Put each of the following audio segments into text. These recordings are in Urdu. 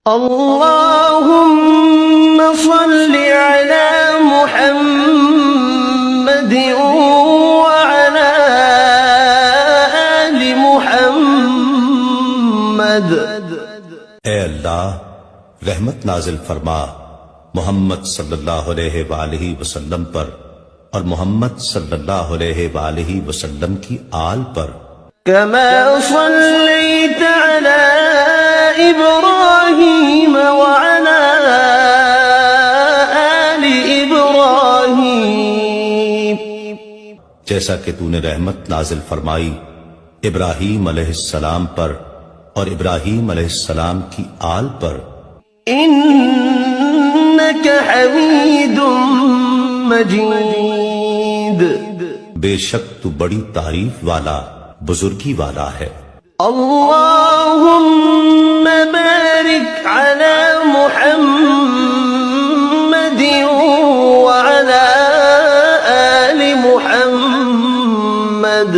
اللهم صل على محمد وعلى آل محمد۔ اے اللہ رحمت نازل فرما محمد صلی اللہ علیہ وآلہ وسلم پر اور محمد صلی اللہ علیہ وآلہ وسلم کی آل پر۔ كما صليت على إبراهيم وعلى آل إبراهيم، جیسا کہ تو نے رحمت نازل فرمائی ابراہیم علیہ السلام پر اور ابراہیم علیہ السلام کی آل پر۔ إنك حميد مجيد، بے شک تو بڑی تعریف والا بزرگی والا ہے۔ اللهم بارك على محمد وعلى آل محمد۔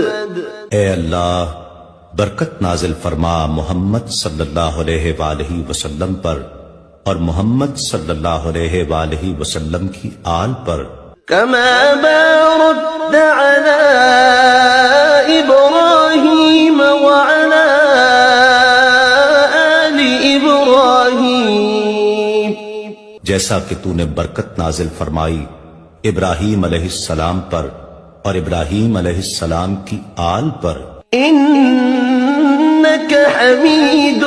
اے اللہ برکت نازل فرما محمد صلی اللہ علیہ وآلہ وسلم پر اور محمد صلی اللہ علیہ وآلہ وسلم کی آل پر۔ كما باركت على إبراهيم وعلى آل إبراهيم، جیسا کہ تو نے برکت نازل فرمائی ابراہیم علیہ السلام پر اور ابراہیم علیہ السلام کی آل پر۔ إنك حميد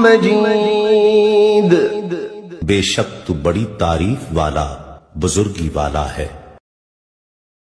مجيد، بے شک تو بڑی تعریف والا بزرگی والا ہے۔